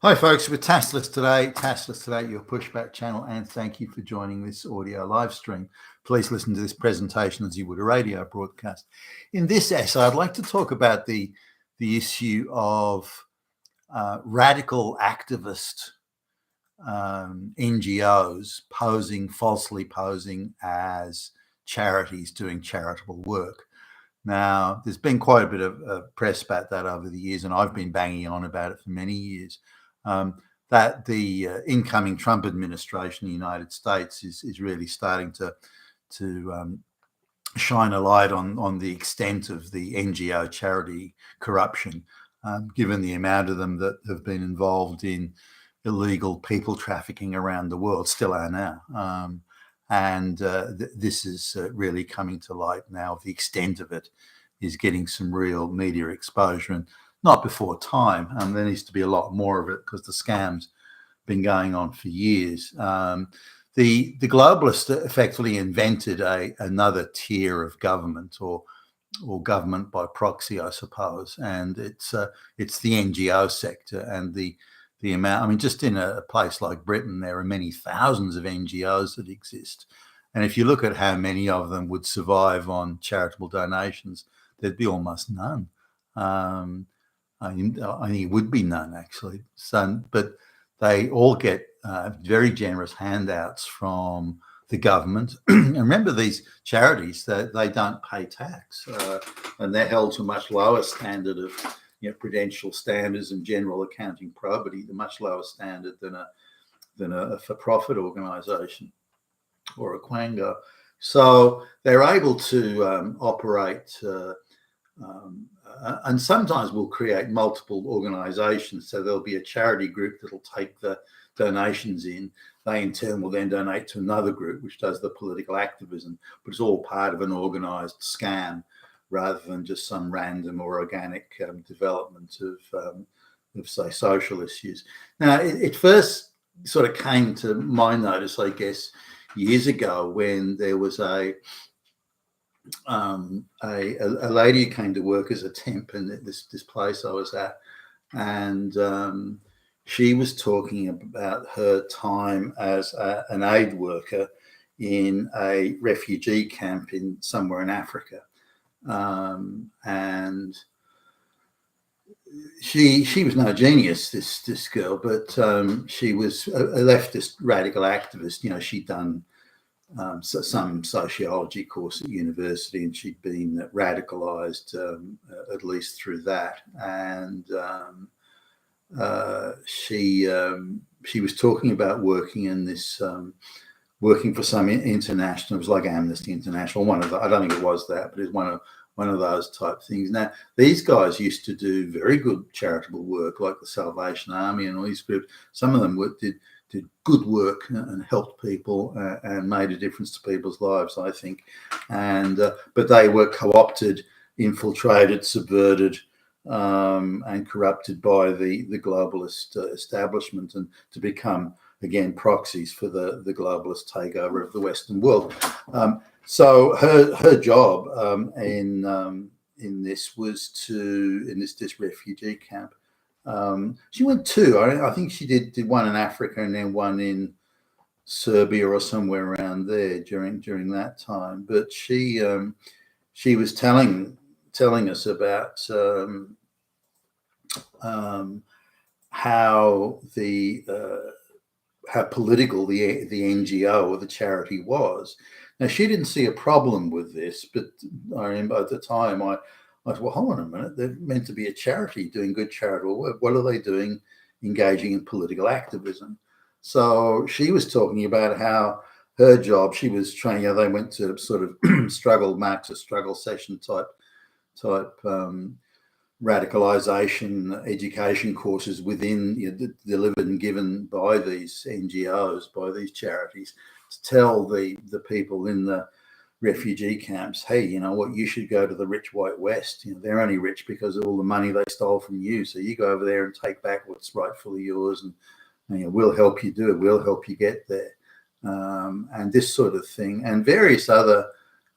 Hi folks, we're Taskless today, your pushback channel, and thank you for joining this audio live stream. Please listen to this presentation as you would a radio broadcast. In this essay, I'd like to talk about the issue of radical activist NGOs falsely posing as charities doing charitable work. Now, there's been quite a bit of press about that over the years, and I've been banging on about it for many years. That the incoming Trump administration in the United States is really starting to shine a light on the extent of the NGO charity corruption, given the amount of them that have been involved in illegal people trafficking around the world, still are now. This is really coming to light now. The extent of it is getting some real media exposure, and not before time. There needs to be a lot more of it because the scam's been going on for years. The globalists effectively invented another tier of government, or government by proxy, I suppose, and it's the NGO sector. And the amount, I mean, just in a place like Britain, there are many thousands of NGOs that exist. And if you look at how many of them would survive on charitable donations, there'd be almost none. I think it would be none, actually. But they all get very generous handouts from the government. And remember, these charities, they don't pay tax, and they're held to a much lower standard of prudential standards and general accounting probity, the much lower standard than a for-profit organisation or a quango. So they're able to operate. And sometimes we'll create multiple organisations. So there'll be a charity group that'll take the donations in. They in turn will then donate to another group which does the political activism. But it's all part of an organised scam rather than just some random or organic development of say, social issues. Now, it first sort of came to my notice, I guess, years ago when there was a lady who came to work as a temp in this place I was at, and she was talking about her time as an aid worker in a refugee camp somewhere in Africa, and she was no genius, this girl, but she was a leftist radical activist. She'd done some sociology course at university, and she'd been radicalized at least through that. And she was talking about working in this, working for some international. It was like Amnesty International, one of the, I don't think it was that, but it's one of those type things. Now, these guys used to do very good charitable work, like the Salvation Army and all these groups. Some of them did good work and helped people and made a difference to people's lives, I think. And but they were co-opted, infiltrated, subverted, and corrupted by the globalist establishment, and to become again proxies for the globalist takeover of the Western world. So her job in this was in this refugee camp. She went two. I think she did one in Africa and then one in Serbia or somewhere around there during that time. But she was telling us about how political the NGO or the charity was. Now, she didn't see a problem with this, but I remember at the time I thought, well, hold on a minute, they're meant to be a charity doing good charitable work. What are they doing engaging in political activism? So she was talking about how her job, she was training, they went to sort of Marxist struggle session type radicalization education courses within, delivered and given by these NGOs, by these charities, to tell the people in the refugee camps, hey, you know what, you should go to the rich white West. They're only rich because of all the money they stole from you. So you go over there and take back what's rightfully yours, and we'll help you do it. We'll help you get there. And this sort of thing, and various other,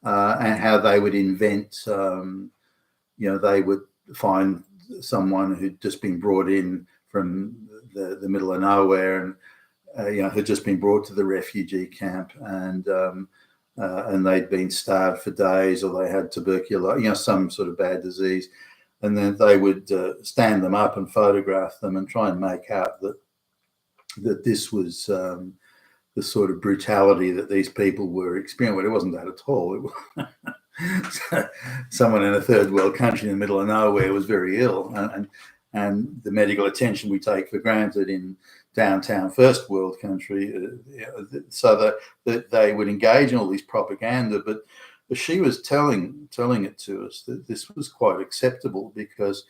and how they would invent, they would find someone who'd just been brought in from the middle of nowhere, and had just been brought to the refugee camp, and they'd been starved for days, or they had tuberculosis, some sort of bad disease, and then they would stand them up and photograph them and try and make out that this was the sort of brutality that these people were experiencing. Well, it wasn't that at all. Someone in a third world country in the middle of nowhere was very ill, and the medical attention we take for granted in downtown first world country, so that they would engage in all this propaganda. But she was telling it to us that this was quite acceptable because,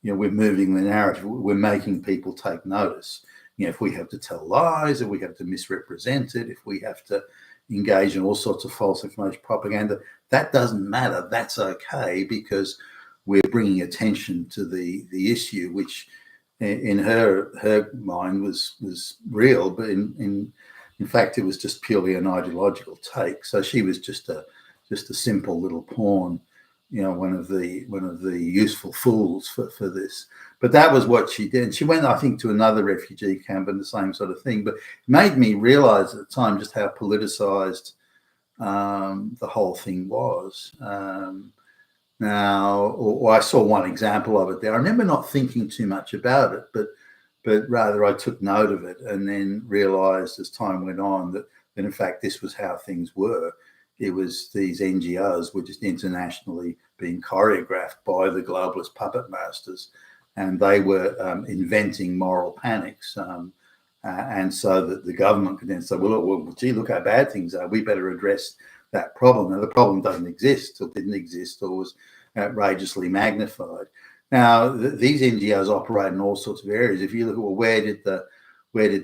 we're moving the narrative, we're making people take notice. If we have to tell lies, if we have to misrepresent it, if we have to engage in all sorts of false information propaganda, that doesn't matter. That's okay, because we're bringing attention to the issue, which in her mind was real, but in fact it was just purely an ideological take. So she was just a simple little pawn, one of the useful fools for this. But that was what she did. She went, I think, to another refugee camp and the same sort of thing. But it made me realize at the time just how politicized the whole thing was. Now, I saw one example of it there. I remember not thinking too much about it, but rather I took note of it and then realized as time went on that in fact this was how things were. It was these NGOs were just internationally being choreographed by the globalist puppet masters, and they were inventing moral panics. And so that the government could then say, well, gee, look how bad things are. We better address that problem. Now, the problem doesn't exist or didn't exist or was outrageously magnified. Now, these NGOs operate in all sorts of areas. If you look at, well, where did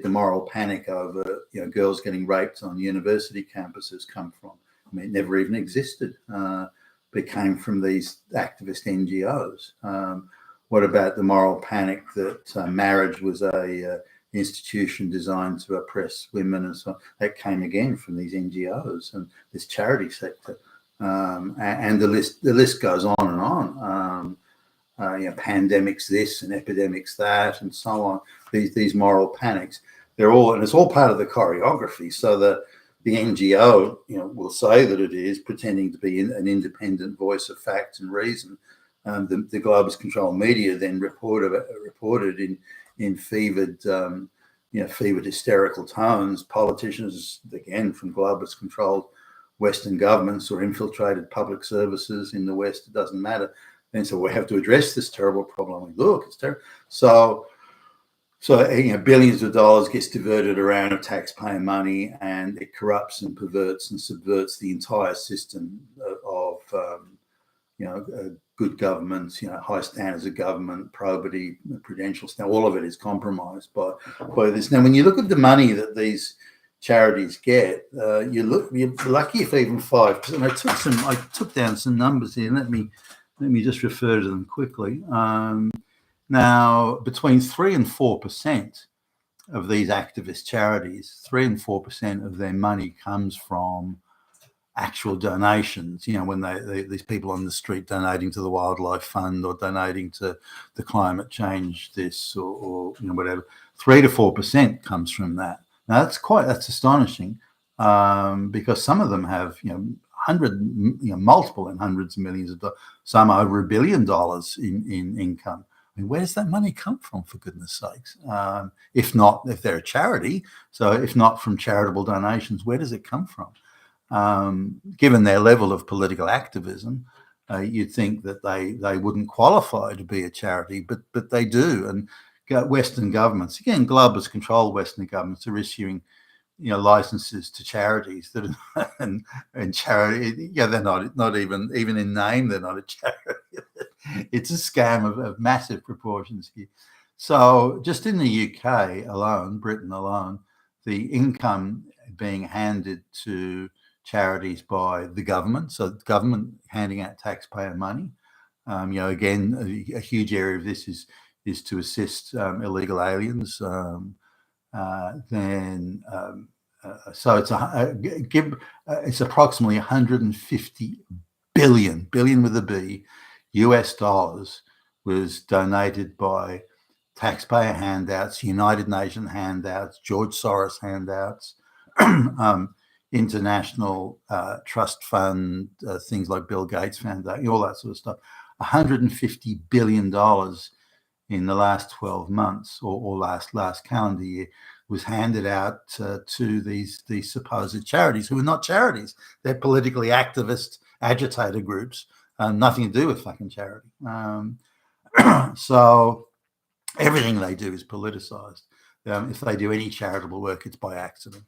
the moral panic over girls getting raped on university campuses come from? I mean, it never even existed. It came from these activist NGOs. What about the moral panic that marriage was a institution designed to oppress women and so on? That came again from these NGOs and this charity sector. And the list goes on and on. Pandemics this and epidemics that and so on. These moral panics, and it's all part of the choreography. So the NGO, will say that it is pretending to be an independent voice of fact and reason. The globalist controlled media then reported in fevered, fevered hysterical tones. Politicians, again from globalist controlled Western governments or infiltrated public services in the West, it doesn't matter. And so we have to address this terrible problem. Look, it's terrible. So billions of dollars gets diverted around of taxpayer money, and it corrupts and perverts and subverts the entire system of good government, high standards of government, probity, prudential standards. All of it is compromised by this. Now, when you look at the money that these charities get, you're lucky if even 5%. I took down some numbers here. Let me just refer to them quickly. Now, between 3 and 4% of these activist charities, 3 and 4% of their money comes from actual donations. When these people on the street donating to the Wildlife Fund or donating to the climate change this or whatever, 3 to 4% comes from that. Now that's astonishing, because some of them have multiple and hundreds of millions of dollars, some over $1 billion in income. I mean, where does that money come from, for goodness sakes? If they're a charity, so if not from charitable donations, where does it come from? Given their level of political activism, you'd think that they wouldn't qualify to be a charity, but they do. And Western governments, again, globalist controlled Western governments, are issuing licenses to charities that and charity, they're not even in name, they're not a charity. It's a scam of massive proportions here. So just in the UK alone, Britain alone, the income being handed to charities by the government, so the government handing out taxpayer money. Again, a huge area of this is to assist illegal aliens. So it's approximately 150 billion with a B, US dollars was donated by taxpayer handouts, United Nations handouts, George Soros handouts, international trust fund, things like Bill Gates Foundation, all that sort of stuff. $150 billion in the last 12 months or last calendar year was handed out to these supposed charities, who are not charities. They're politically activist agitator groups, nothing to do with fucking charity. So everything they do is politicized. If they do any charitable work, it's by accident.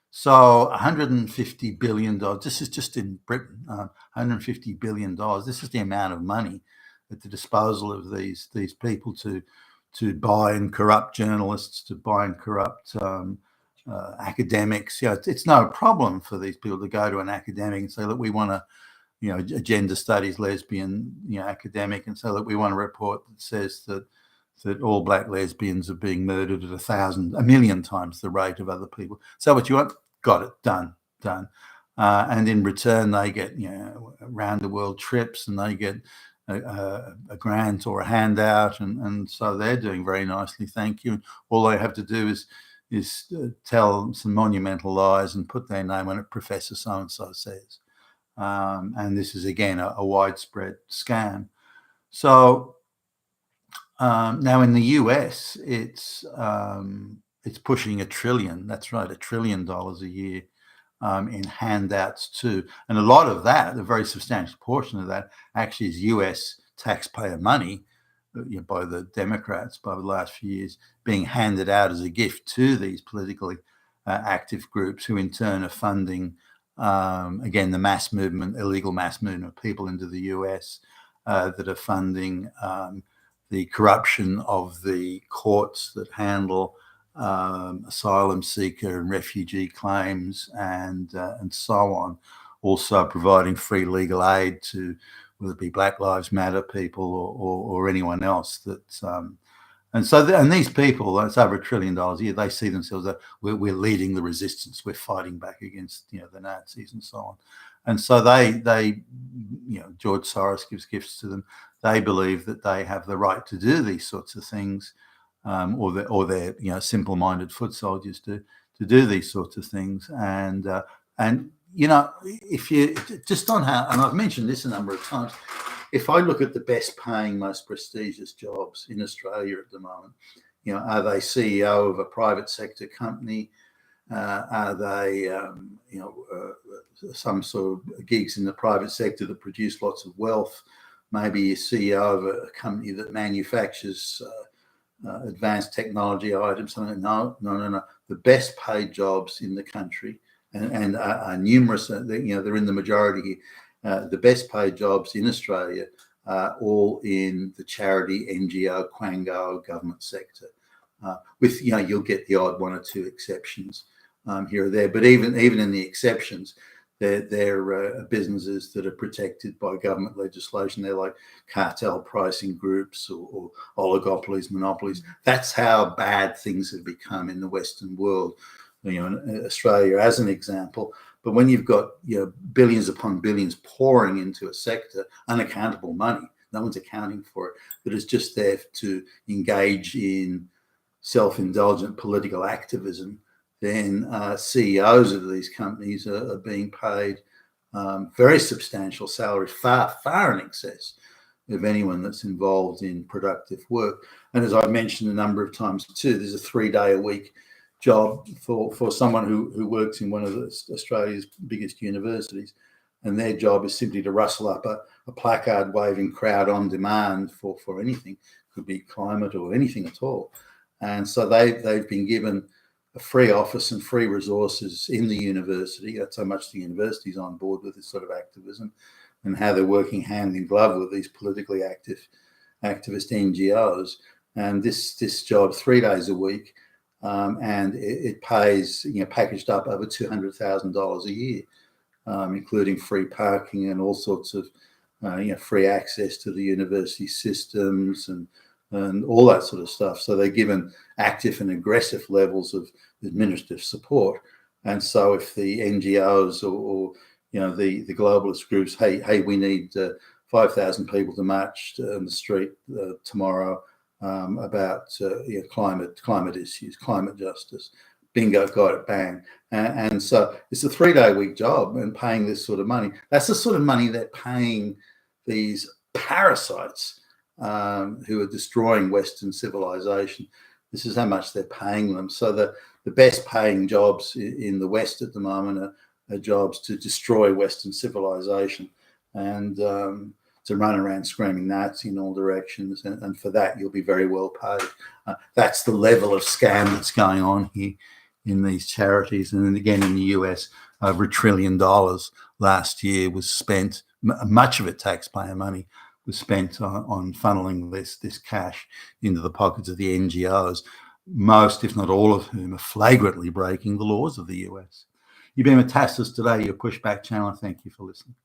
So $150 billion, this is just in Britain, $150 billion. This is the amount of money at the disposal of these people to buy and corrupt journalists, to buy and corrupt academics. It's no problem for these people to go to an academic and say, look, we want a gender studies lesbian academic, and so that we want a report that says that all black lesbians are being murdered at 1,000,000 times the rate of other people. So what you want? Got it, done. And in return, they get round the world trips, and they get a grant or a handout, and so they're doing very nicely, thank you. And all they have to do is tell some monumental lies and put their name on it. Professor so and so says, and this is again a widespread scam. So. Now in the US, it's pushing $1 trillion. That's right, $1 trillion a year in handouts too, and a lot of that, a very substantial portion of that, actually is US taxpayer money by the Democrats by the last few years, being handed out as a gift to these politically active groups, who in turn are funding again the mass movement, illegal mass movement of people into the US that are funding. The corruption of the courts that handle asylum seeker and refugee claims, and so on. Also providing free legal aid to whether it be Black Lives Matter people or anyone else. And these people, that's over $1 trillion a year. They see themselves that we're leading the resistance. We're fighting back against the Nazis and so on. And so they George Soros gives gifts to them. They believe that they have the right to do these sorts of things, or their simple-minded foot soldiers to do these sorts of things. And if you just on how, and I've mentioned this a number of times, if I look at the best-paying, most prestigious jobs in Australia at the moment, are they CEO of a private sector company? Are they, some sort of gigs in the private sector that produce lots of wealth? Maybe a CEO of a company that manufactures advanced technology items. Something. No. The best paid jobs in the country, and are numerous. They're in the majority here. The best paid jobs in Australia are all in the charity, NGO, Quango, government sector. With you'll get the odd one or two exceptions here or there, but even in the exceptions, they're businesses that are protected by government legislation. They're like cartel pricing groups or oligopolies, monopolies. That's how bad things have become in the Western world. In Australia, as an example. But when you've got billions upon billions pouring into a sector, unaccountable money, no one's accounting for it, that is just there to engage in self-indulgent political activism, then CEOs of these companies are being paid very substantial salaries, far in excess of anyone that's involved in productive work. And as I've mentioned a number of times too, there's a 3-day-a-week job for someone who works in one of Australia's biggest universities, and their job is simply to rustle up a placard waving crowd on demand for anything. Could be climate or anything at all. And so they've been given a free office and free resources in the university. That's how much the university's on board with this sort of activism, and how they're working hand in glove with these politically activist NGOs. And this job, 3 days a week, and it pays, packaged up, over $200,000 a year, including free parking and all sorts of, free access to the university systems and all that sort of stuff. So they're given active and aggressive levels of administrative support. And so if the NGOs or the globalist groups, hey, we need 5,000 people to march on the street tomorrow, about climate issues, climate justice. Bingo, got it, bang. And so it's a 3-day-week job, and paying this sort of money. That's the sort of money they're paying these parasites who are destroying Western civilization. This is how much they're paying them. So the best paying jobs in the West at the moment are jobs to destroy Western civilization and to run around screaming Nazi in all directions. And for that, you'll be very well paid. That's the level of scam that's going on here in these charities. And then again, in the US, over $1 trillion last year was spent, much of it taxpayer money, was spent on funneling this cash into the pockets of the NGOs, most, if not all of whom, are flagrantly breaking the laws of the US. You've been with Tassus today, your Pushback channel. Thank you for listening.